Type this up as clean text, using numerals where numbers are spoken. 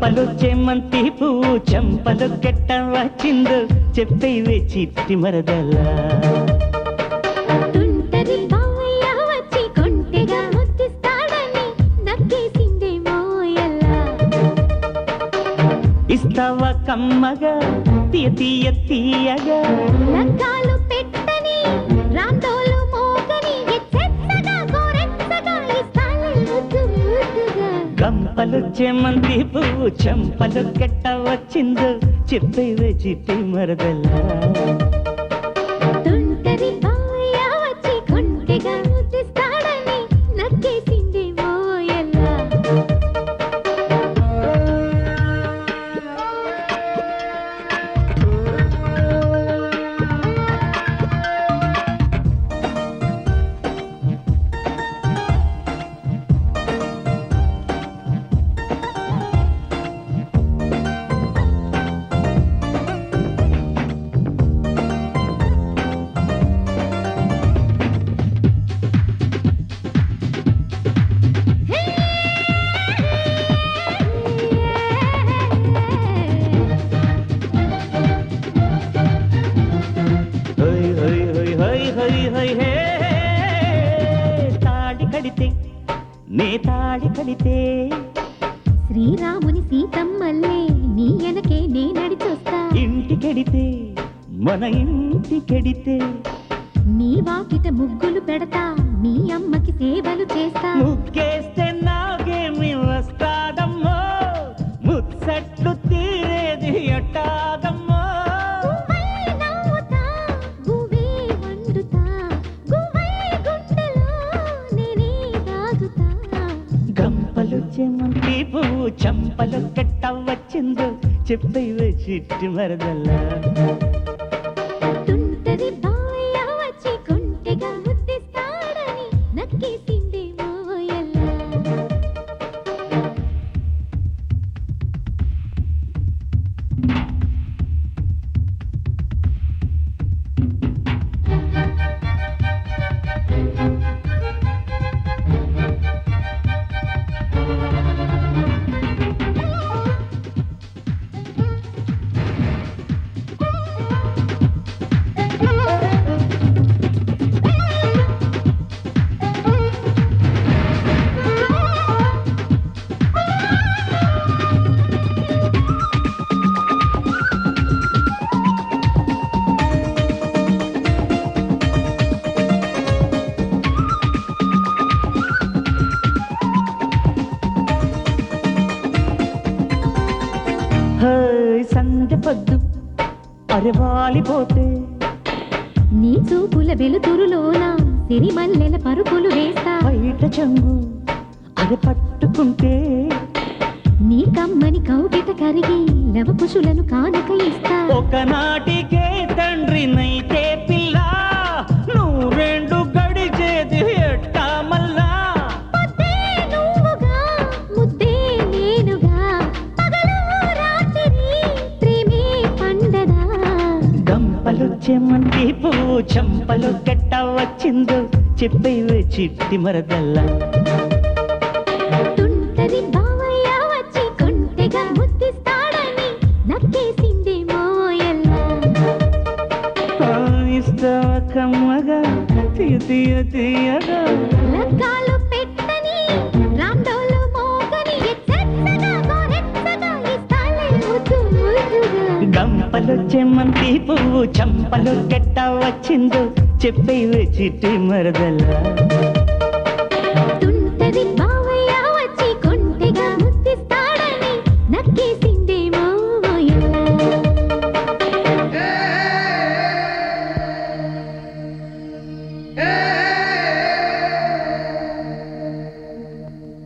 గంపలు చేమంతి పువ్వు చెంపలు కెట్ట వచ్చిందో చెప్పేవే చిట్టి మరదలా తుంటరి బావయ్య వచ్చి కొంటెగా ముద్దిస్తాడని నక్కేసిందే మోయల్లా ఇస్తావా కమ్మగా తీయ తీయ తీయగా లగ్గాలు పెట్టని రాందోలు మోగని ఎచ్చెచ్చగా గోరెచ్చగా ఇస్తాలే ముద్దు ముద్దుగా గంపలు చేమంతి పువ్వు చెంపలు కెట్ట వచ్చిందో చెప్పేవే చిట్టి మరదలా తుంటరి బావయ్య వచ్చి కొంటెగా ముద్దిస్తాడని నక్కేసిందే మోయల్లా తాడి కడితే నే తాడి కడితే శ్రీరాముని సీతమ్మల్లే నీ ఎనకే నే నడిచొస్తా ఇంటికెడితే మన ఇంటికెడితే నీ వాకిట ముగ్గులు పెడతా మీ అమ్మకి సేవలు చేస్తా ముగ్గేస్తే నాగేమి వస్తాదమ్మో ముచ్చట్లు తీరేది ఎట్టాగమ్మో గువ్వై నవ్వుతా, గువ్వే వండుతా, గువ్వై గుండెలో నేనే దాగుతా. గంపలు చెమంతి పువ్వు చంపలు కట్ట వచ్చిందో చెప్పేవే చిట్టి మరదల్లా తుంటరి బావయ్య వచ్చి కొంటెగా ముద్దిస్తాడని నక్కేసిందే మోయల్లా సంధ్య పద్దు అరవాలిపోతే నీ చూపుల వెలుతురులోన సిరిమల్లెల పరుపులు వేస్తా బయట చెంగు అది పట్టుకుంటే నీ కమ్మని కౌగిట కరిగి లవకుశులను కానక ఇస్తా ఒకనాటికే తండ్రినైతే పిల్ల నువ్వు రెండు గడిచేది ఎట్టా మల్లా పొద్దే నువ్వుగా ముద్దే నేనుగా పగలు రాత్రి ప్రేమే పండదా గంపలు చెమంతి పువ్వు చంపలు కట్ట వచ్చిందో చెప్పేవే చిట్టి మరదల్లా తుంటరి బావయ్య వచ్చి కొంటెగా ముద్దిస్తాడని నక్కేసిందే మోయల్లా ఇస్తావా కమ్మగా తీయ తీయ తీయగా లగ్గాలు పెట్టని రాండోలు మోగని ఎచ్చెచ్చగా గోరెచ్చగా ఇస్తాలే ముద్దు ముద్దుగా గంపలు చెమంతి పువ్వు చంపలు కట్ట వచ్చిందో చెప్పేవే చిట్టి మరదల్లా